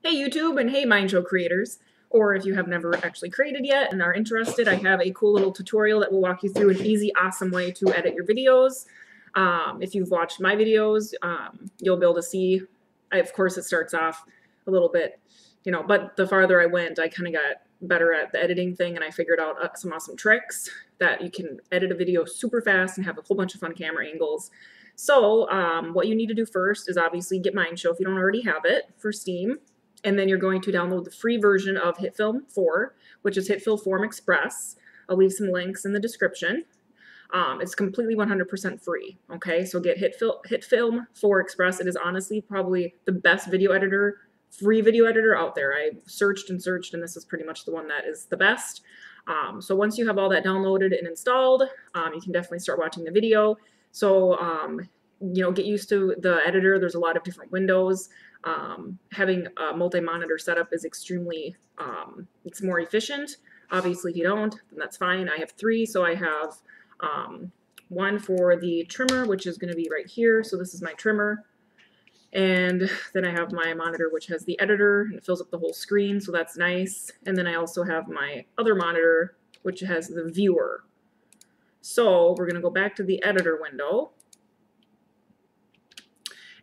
Hey YouTube and hey Mindshow creators, or if you have never actually created yet and are interested, I have a cool little tutorial that will walk you through an easy, awesome way to edit your videos. If you've watched my videos, you'll be able to see, of course it starts off a little bit, but the farther I went, I kind of got better at the editing thing and I figured out some awesome tricks that you can edit a video super fast and have a whole bunch of fun camera angles. So what you need to do first is obviously get Mindshow if you don't already have it for Steam. And then you're going to download the free version of Hitfilm4, which is Hitfilm4 Express. I'll leave some links in the description. It's completely 100% free, okay? So get Hitfilm4 Express. It is honestly probably the best video editor, free video editor out there. I searched and searched, and this is pretty much the one that is the best. So once you have all that downloaded and installed, you can definitely start watching the video. So, get used to the editor. There's a lot of different windows. Having a multi-monitor setup is extremely, it's more efficient. Obviously, if you don't, then that's fine. I have three, so I have one for the trimmer, which is going to be right here. So this is my trimmer. And then I have my monitor, which has the editor, and it fills up the whole screen, so that's nice. And then I also have my other monitor, which has the viewer. So we're going to go back to the editor window.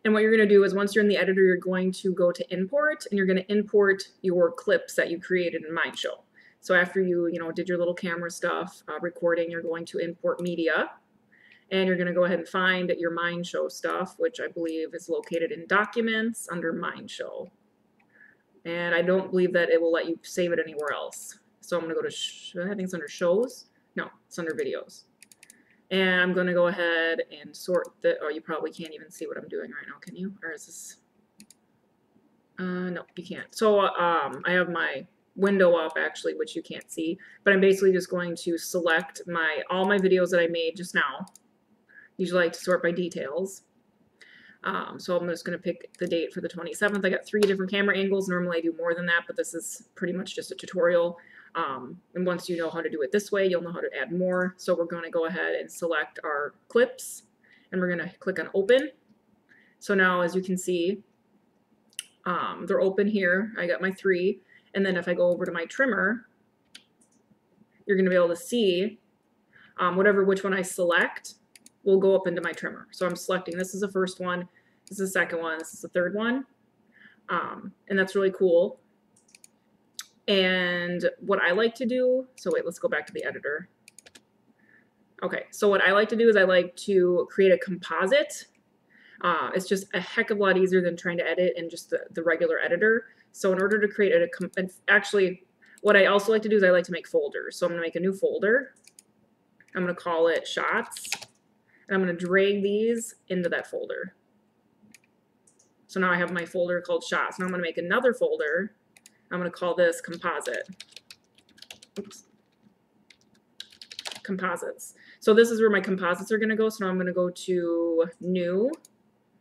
And what you're going to do is once you're in the editor, you're going to go to import, and you're going to import your clips that you created in Mindshow. So after you, did your little camera stuff, recording, you're going to import media. And you're going to go ahead and find your Mindshow stuff, which I believe is located in Documents under Mindshow. And I don't believe that it will let you save it anywhere else. So I'm going to go to, I think it's under Shows. No, it's under Videos. And I'm going to go ahead and sort the, oh, you probably can't even see what I'm doing right now, can you? Or is this, no, you can't. So I have my window up actually, which you can't see, but I'm basically just going to select all my videos that I made just now. Usually I like to sort by details. So I'm just going to pick the date for the 27th. I got 3 different camera angles. Normally I do more than that, but this is pretty much just a tutorial. And once you know how to do it this way, you'll know how to add more. So we're going to go ahead and select our clips, and we're going to click on Open. So now, as you can see, they're open here. I got my 3. And then if I go over to my trimmer, you're going to be able to see which one I select will go up into my trimmer. So I'm selecting, this is the first one, this is the second one, this is the third one. And that's really cool. And what I like to do, so wait, let's go back to the editor. Okay, so what I like to do is I like to create a composite. It's just a heck of a lot easier than trying to edit in just the regular editor. So in order to create actually, what I also like to do is I like to make folders. So I'm going to make a new folder. I'm going to call it Shots. And I'm going to drag these into that folder. So now I have my folder called Shots. Now I'm going to make another folder. I'm going to call this Composite. Oops. Composites. So this is where my composites are going to go. So now I'm going to go to New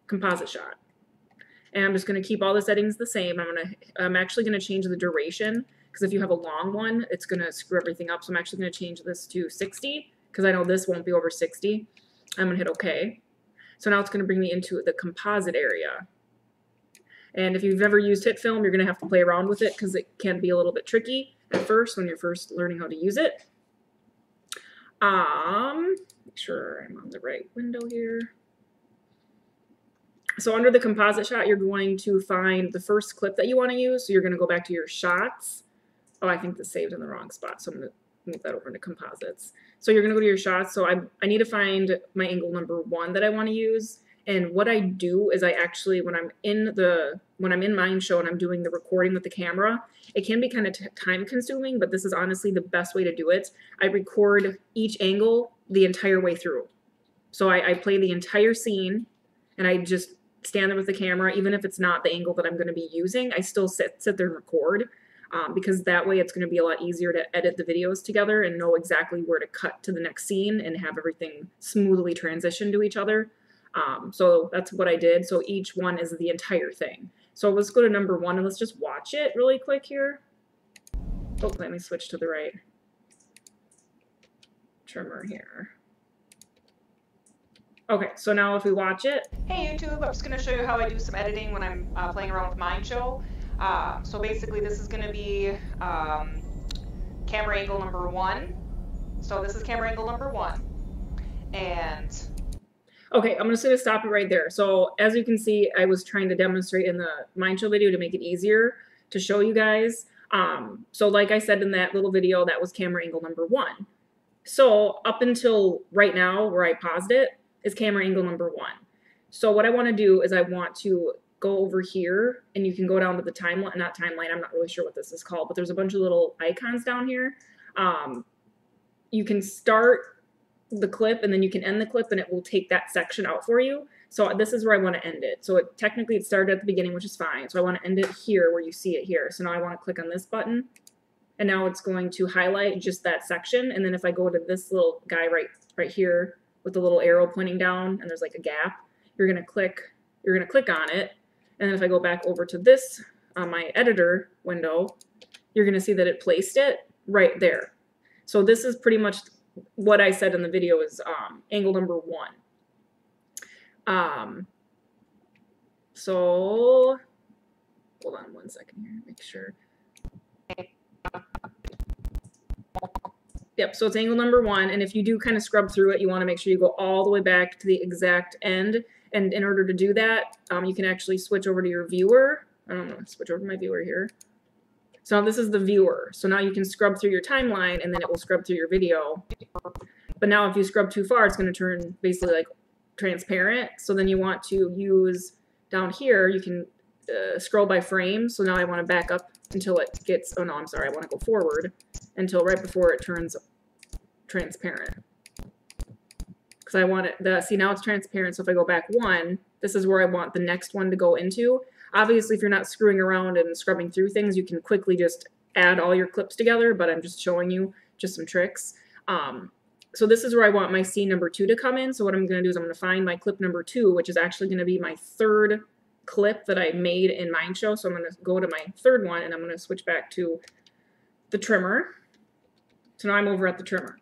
Composite Shot. And I'm just going to keep all the settings the same. I'm actually going to change the duration, because if you have a long one, it's going to screw everything up. So I'm actually going to change this to 60, because I know this won't be over 60. I'm going to hit OK. So now it's going to bring me into the composite area. And if you've never used Hitfilm, you're going to have to play around with it because it can be a little bit tricky at first when you're first learning how to use it. Make sure I'm on the right window here. So under the composite shot, you're going to find the first clip that you want to use. So you're going to go back to your shots. Oh, I think this saved in the wrong spot. So I'm going to move that over into composites. So you're going to go to your shots. So I need to find my angle number 1 that I want to use. And what I do is I actually, when I'm in Mindshow and I'm doing the recording with the camera, it can be kind of time consuming, but this is honestly the best way to do it. I record each angle the entire way through. So I play the entire scene and I just stand there with the camera. Even if it's not the angle that I'm going to be using, I still sit there and record. Because that way it's going to be a lot easier to edit the videos together and know exactly where to cut to the next scene and have everything smoothly transition to each other. So that's what I did. So each one is the entire thing. So let's go to number 1 and let's just watch it really quick here. Oh, let me switch to the right trimmer here. Okay, so now if we watch it. Hey YouTube, I'm just going to show you how I do some editing when I'm playing around with Mindshow. So basically this is going to be camera angle number 1. So this is camera angle number 1. And okay, I'm just going to stop it right there. So as you can see, I was trying to demonstrate in the Mindshow video to make it easier to show you guys. So like I said in that little video, that was camera angle number 1. So up until right now where I paused it is camera angle number 1. So what I want to do is I want to go over here, and you can go down to the timeline, not timeline, I'm not really sure what this is called, but there's a bunch of little icons down here. You can start the clip and then you can end the clip and it will take that section out for you. So this is where I want to end it. So technically it started at the beginning, which is fine. So I want to end it here where you see it here. So now I want to click on this button, and now it's going to highlight just that section. And then if I go to this little guy right here with the little arrow pointing down and there's like a gap, you're going to click on it. And then if I go back over to this on my editor window, you're going to see that it placed it right there. So this is pretty much what I said in the video is angle number 1. So hold on one second here, make sure. Yep, so it's angle number 1, and if you do kind of scrub through it, you want to make sure you go all the way back to the exact end. And in order to do that, you can actually switch over to your viewer. I'm going to switch over to my viewer here. So now this is the viewer. So now you can scrub through your timeline, and then it will scrub through your video. But now if you scrub too far, it's going to turn basically like transparent. So then you want to use down here, you can scroll by frame. So now I want to back up until it gets, oh no, I'm sorry, I want to go forward until right before it turns transparent. Because I want it, see now it's transparent, so if I go back 1, this is where I want the next one to go into. Obviously, if you're not screwing around and scrubbing through things, you can quickly just add all your clips together, but I'm just showing you just some tricks. So this is where I want my scene number 2 to come in. So what I'm going to do is I'm going to find my clip number 2, which is actually going to be my 3rd clip that I made in Mindshow. So I'm going to go to my 3rd one, and I'm going to switch back to the trimmer. So now I'm over at the trimmer.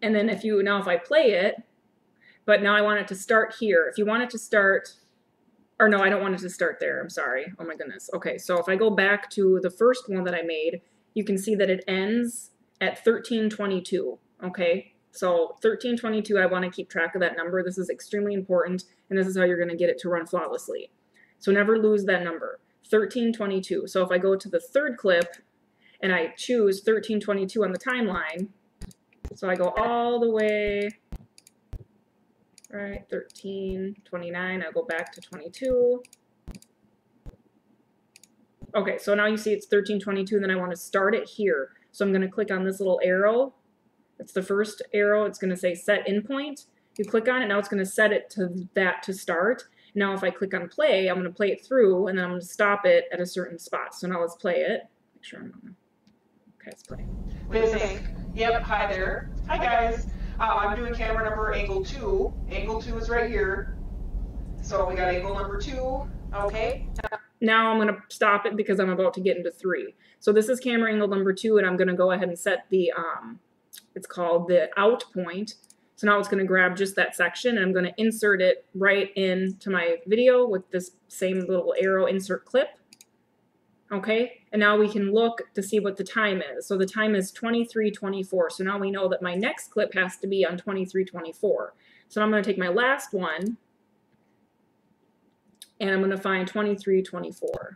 And then if I play it, but now I want it to start here. If you want it to start, or no, I don't want it to start there. I'm sorry. Oh my goodness. Okay, so if I go back to the first one that I made, you can see that it ends at 1322. Okay, so 1322, I want to keep track of that number. This is extremely important, and this is how you're going to get it to run flawlessly. So never lose that number, 1322. So if I go to the 3rd clip and I choose 1322 on the timeline, so I go all the way, right, 1329, I'll go back to 22. Okay, so now you see it's 1322, and then I want to start it here. So I'm going to click on this little arrow. It's the first arrow. It's going to say set in point. You click on it, now it's going to set it to that to start. Now if I click on play, I'm going to play it through, and then I'm going to stop it at a certain spot. So now let's play it. Make sure I'm on. Okay, let's play. Busy. Yep, hi there. Hi guys. I'm doing camera number angle 2. Angle 2 is right here. So we got angle number 2. Okay. Now I'm going to stop it because I'm about to get into 3. So this is camera angle number 2, and I'm going to go ahead and set the, it's called the out point. So now it's going to grab just that section, and I'm going to insert it right into my video with this same little arrow insert clip. Okay, and now we can look to see what the time is. So the time is 23:24. So now we know that my next clip has to be on 23:24. So I'm going to take my last one, and I'm going to find 23:24.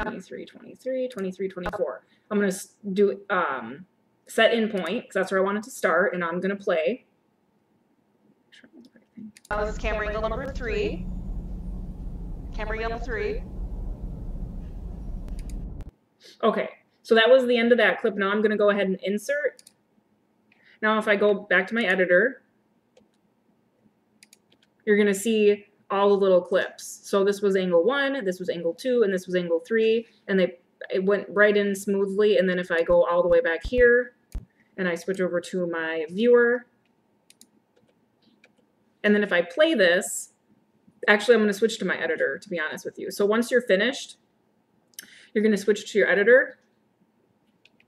23:24. I'm going to do set in point, because that's where I want it to start, and I'm going to play. This is camera angle number 3. Camera angle 3. Okay, so that was the end of that clip. Now I'm going to go ahead and insert. Now if I go back to my editor, you're going to see all the little clips. So this was angle 1, this was angle 2, and this was angle 3, and it went right in smoothly. And then if I go all the way back here, and I switch over to my viewer, and then if I play this, actually I'm going to switch to my editor, to be honest with you. So once you're finished, you're going to switch to your editor.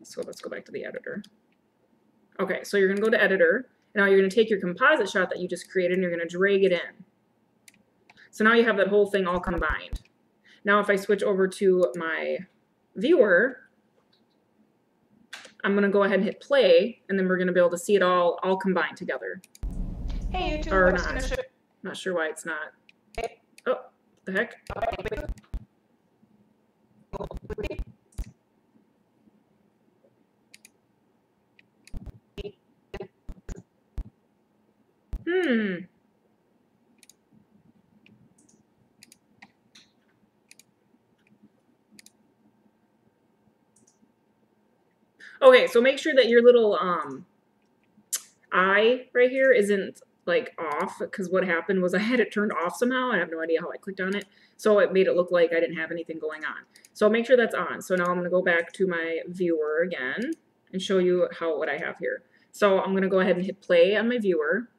So let's go back to the editor. Okay, so you're going to go to editor. Now you're going to take your composite shot that you just created, and you're going to drag it in. So now you have that whole thing all combined. Now if I switch over to my viewer, I'm going to go ahead and hit play, and then we're going to be able to see it all combined together. Hey, YouTube, Or I'm just not. going to show. Not sure why it's not. Oh, the heck? Okay, so make sure that your little eye right here isn't like off, because what happened was I had it turned off somehow. I have no idea how I clicked on it. So it made it look like I didn't have anything going on. So make sure that's on. So now I'm going to go back to my viewer again and show you what I have here. So I'm going to go ahead and hit play on my viewer.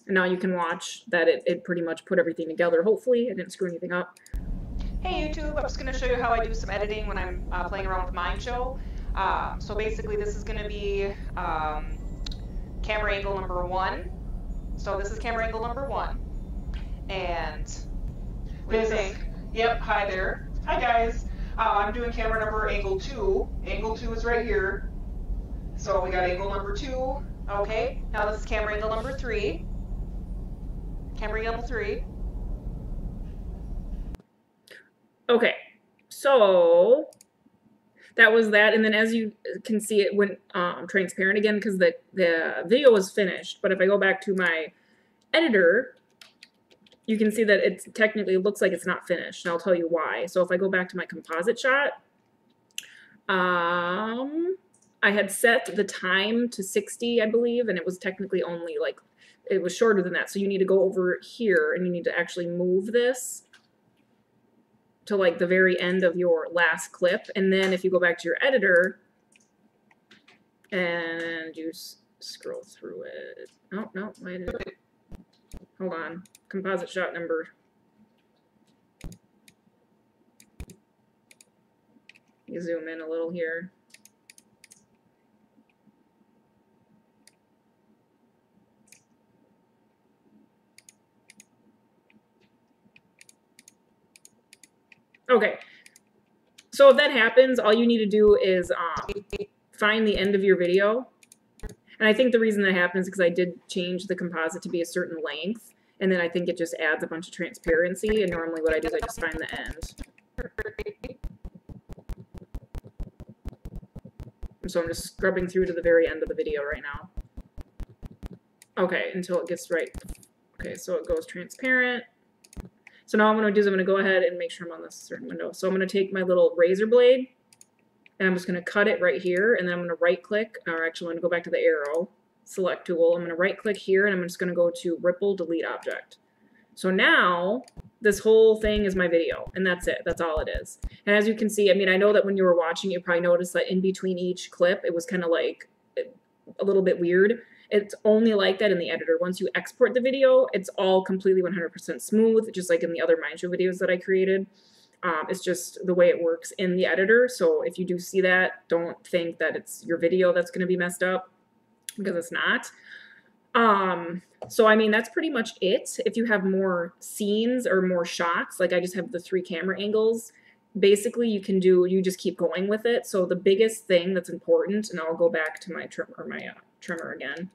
And now you can watch that it pretty much put everything together. Hopefully I didn't screw anything up. Hey YouTube, I'm just going to show you how I do some editing when I'm playing around with Mindshow. So basically this is going to be camera angle number 1. So this is camera angle number 1. And what do you think? Yep, hi there. Hi guys. I'm doing camera number angle 2. Angle 2 is right here. So we got angle number 2. Okay, now this is camera angle number 3. Camera angle 3. Okay, so that was that, and then as you can see, it went transparent again because the video was finished. But if I go back to my editor, you can see that it technically looks like it's not finished, and I'll tell you why. So if I go back to my composite shot, I had set the time to 60, I believe, and it was technically only like, it was shorter than that. So you need to go over here and you need to actually move this to like the very end of your last clip. And then if you go back to your editor and you scroll through it. Oh, no, wait a minute. Hold on. Composite shot number. You zoom in a little here. Okay, so if that happens, all you need to do is find the end of your video. And I think the reason that happens is because I did change the composite to be a certain length, and then I think it just adds a bunch of transparency, and normally what I do is I just find the end. And so I'm just scrubbing through to the very end of the video right now. Okay, until it gets right. Okay, so it goes transparent. So now what I'm going to do is I'm going to go ahead and make sure I'm on this certain window. So I'm going to take my little razor blade, and I'm just going to cut it right here, and then I'm going to right click, or actually I'm going to go back to the arrow, select tool. I'm going to right click here, and I'm just going to go to ripple delete object. So now this whole thing is my video, and that's it. That's all it is. And as you can see, I mean, I know that when you were watching, you probably noticed that in between each clip, it was kind of like a little bit weird. It's only like that in the editor. Once you export the video, it's all completely 100% smooth, just like in the other Mindshow videos that I created. It's just the way it works in the editor. So if you do see that, don't think that it's your video that's going to be messed up, because it's not. So I mean, that's pretty much it. If you have more scenes or more shots, like I just have the 3 camera angles, basically you just keep going with it. So the biggest thing that's important, and I'll go back to my trimmer again.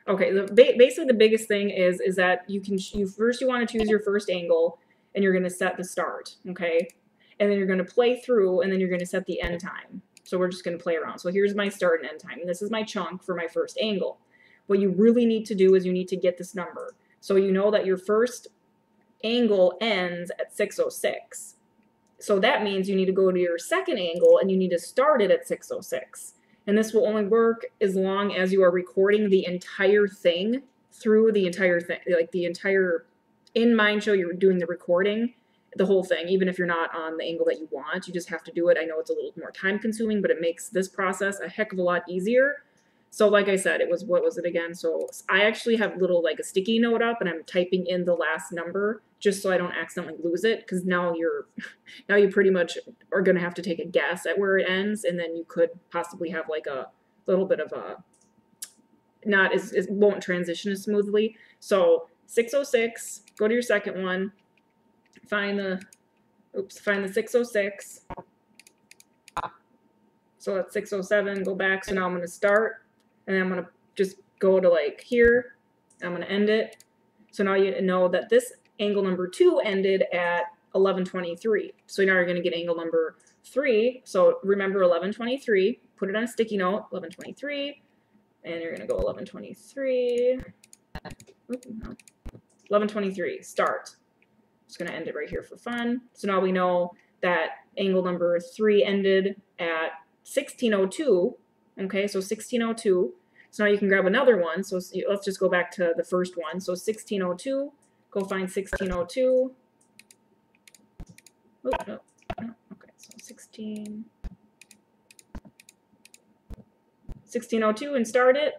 Okay, basically the biggest thing is that you first want to choose your first angle, and you're going to set the start, okay? And then you're going to play through, and then you're going to set the end time. So we're just going to play around. So here's my start and end time, and this is my chunk for my first angle. What you really need to do is you need to get this number. So you know that your first angle ends at 606. So that means you need to go to your second angle, and you need to start it at 606. And this will only work as long as you are recording the entire thing through the entire thing, like the entire, in Mindshow, you're doing the recording, the whole thing, even if you're not on the angle that you want. You just have to do it. I know it's a little more time consuming, but it makes this process a heck of a lot easier. So like I said, it was, what was it again? So I actually have little like a sticky note up, and I'm typing in the last number just so I don't accidentally lose it, because now you pretty much are going to have to take a guess at where it ends, and then you could possibly have like a little bit of a, it won't transition as smoothly. So 606, go to your second one, find the 606. So that's 607, go back. So now I'm going to start, and then I'm going to just go to like here. I'm going to end it. So now you know that this angle number 2 ended at 1123. So now you're going to get angle number 3. So remember 1123, put it on a sticky note, 1123, and you're going to go 1123. Oops, no. 1123, start. Just going to end it right here for fun. So now we know that angle number 3 ended at 1602. Okay, so 1602. So now you can grab another one. So let's just go back to the first one. So 1602, go find 1602. Oh, no. Okay, so 1602 and start it.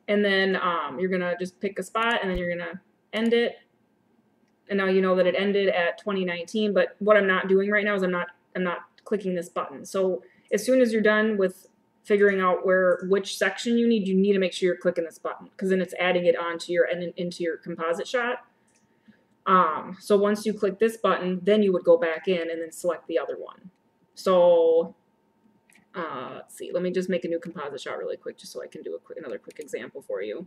And then you're going to just pick a spot, and then you're going to end it. And now you know that it ended at 2019, but what I'm not doing right now is I'm not clicking this button. So as soon as you're done with figuring out which section you need to make sure you're clicking this button, because then it's adding it onto into your composite shot. So once you click this button, then you would go back in and then select the other one. So let's see, let me just make a new composite shot really quick just so I can do another quick example for you.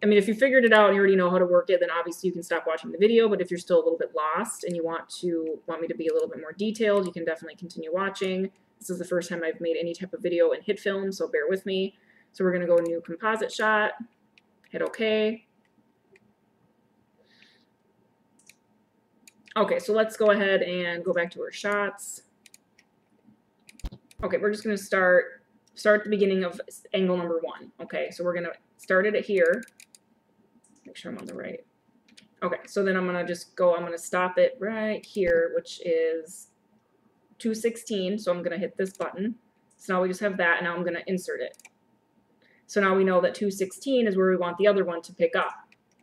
I mean, if you figured it out and you already know how to work it, then obviously you can stop watching the video, but if you're still a little bit lost and you want me to be a little bit more detailed, you can definitely continue watching. This is the first time I've made any type of video in Hitfilm, so bear with me. So we're going to go new composite shot, hit OK. Okay, so let's go ahead and go back to our shots. Okay, we're just going to start at the beginning of angle number 1. Okay, so we're going to start it at here. Make sure I'm on the right. Okay, so then I'm going to stop it right here, which is 216. So I'm going to hit this button. So now we just have that, and now I'm going to insert it. So now we know that 216 is where we want the other one to pick up.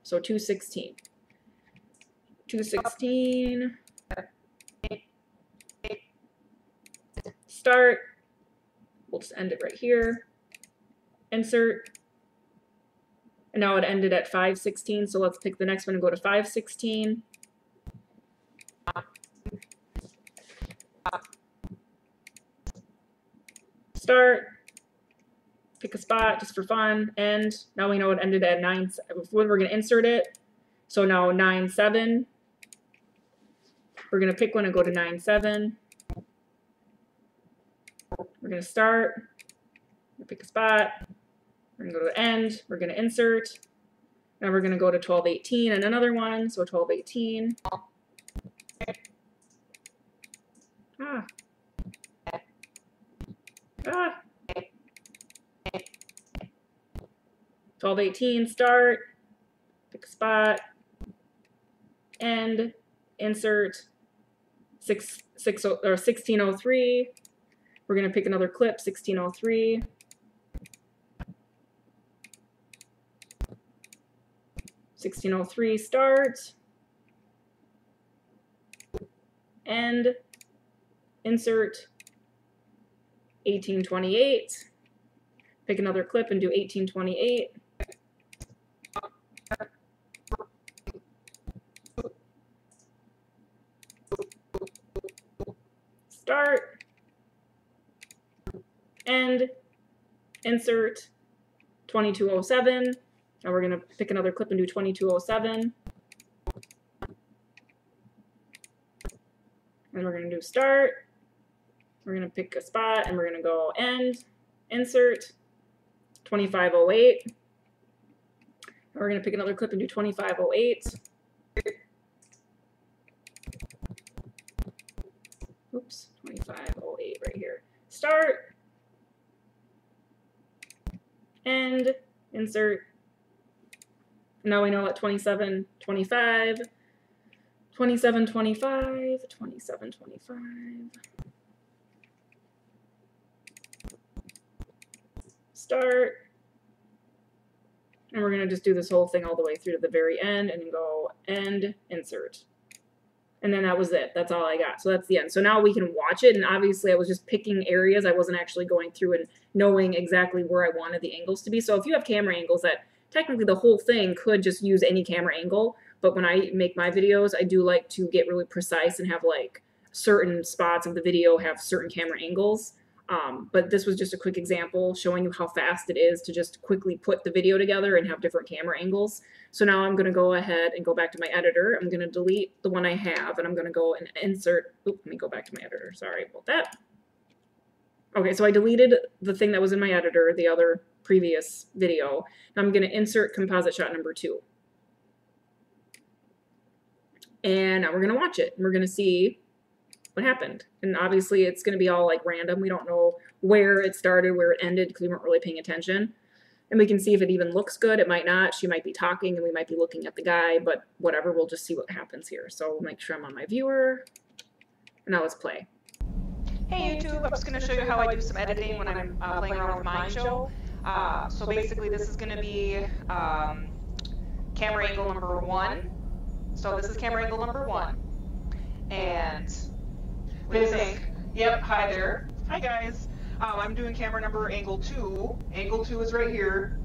So 216. 216. Start. We'll just end it right here. Insert. And now it ended at 516, so let's pick the next one and go to 516. Start. Pick a spot just for fun. End. Now we know it ended at 9. We're going to insert it. So now 9-7. We're going to pick one and go to 9-7. We're going to start. Pick a spot. We're going to go to end. We're going to insert. Now we're going to go to 12-18 and another one. So 12-18. 12-18, start. Pick a spot. End. Insert. 1603. We're going to pick another clip, 1603. 1603, start. End. Insert. 1828. Pick another clip and do 1828. Start. End. Insert. 2207. Now we're going to pick another clip and do 2207. And we're going to do start. We're going to pick a spot and we're going to go end, insert, 2508. And we're going to pick another clip and do 2508. Oops, 2508 right here. Start, end, insert. Now we know at 2725, 2725, 2725. Start. And we're going to just do this whole thing all the way through to the very end and go end, insert. And then that was it. That's all I got. So that's the end. So now we can watch it. And obviously I was just picking areas. I wasn't actually going through and knowing exactly where I wanted the angles to be. So if you have camera angles that technically the whole thing could just use any camera angle, but when I make my videos, I do like to get really precise and have like certain spots of the video have certain camera angles. But this was just a quick example showing you how fast it is to just quickly put the video together and have different camera angles. So now I'm going to go ahead and go back to my editor. I'm going to delete the one I have, and I'm going to go and insert. Oop, let me go back to my editor. Sorry about that. Okay, so I deleted the thing that was in my editor, the other previous video. Now I'm going to insert composite shot number 2. And now we're going to watch it. And we're going to see what happened. And obviously it's going to be all like random. We don't know where it started, where it ended, because we weren't really paying attention. And we can see if it even looks good. It might not. She might be talking and we might be looking at the guy, but whatever, we'll just see what happens here. So we'll make sure I'm on my viewer. And now let's play. Hey YouTube, I'm just going to show you how I do some editing when I'm playing around with Mindshow. So basically this is going to be camera angle number 1. So this is camera angle number 1. And what do you think? Yep, hi there. Hi guys. I'm doing camera number angle 2. Angle 2 is right here.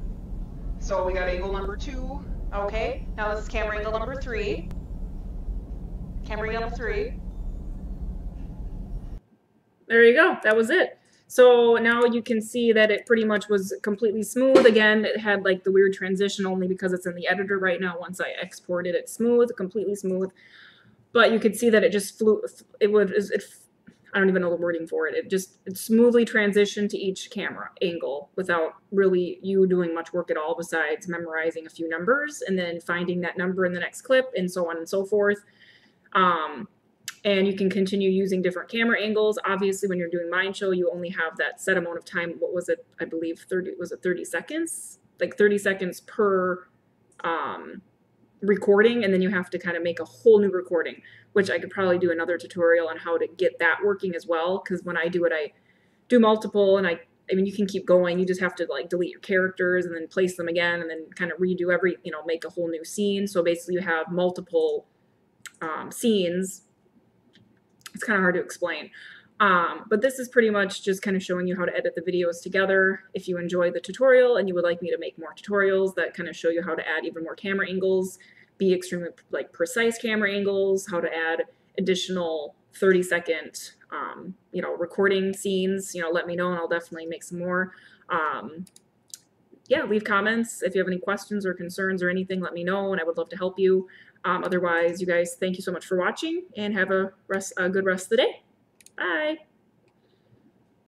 So we got angle number 2. Okay, now this is camera angle number 3. Camera angle 3. There you go. That was it. So now you can see that it pretty much was completely smooth. Again, it had like the weird transition only because it's in the editor right now. Once I exported it smooth, completely smooth. But you could see that it just flew. I don't even know the wording for it. It smoothly transitioned to each camera angle without really you doing much work at all besides memorizing a few numbers and then finding that number in the next clip and so on and so forth. And you can continue using different camera angles. Obviously, when you're doing Mindshow, you only have that set amount of time. What was it? I believe 30 seconds? Like 30 seconds per recording, and then you have to kind of make a whole new recording, which I could probably do another tutorial on how to get that working as well, because when I do it, I do multiple, and I mean, you can keep going. You just have to like delete your characters and then place them again, and then kind of redo make a whole new scene. So basically you have multiple scenes. It's kind of hard to explain. But this is pretty much just kind of showing you how to edit the videos together. If you enjoy the tutorial and you would like me to make more tutorials that kind of show you how to add even more camera angles, be extremely like precise camera angles, how to add additional 30-second recording scenes, let me know and I'll definitely make some more. Yeah, leave comments. If you have any questions or concerns or anything, let me know and I would love to help you. Otherwise, you guys, thank you so much for watching and have a good rest of the day. Bye.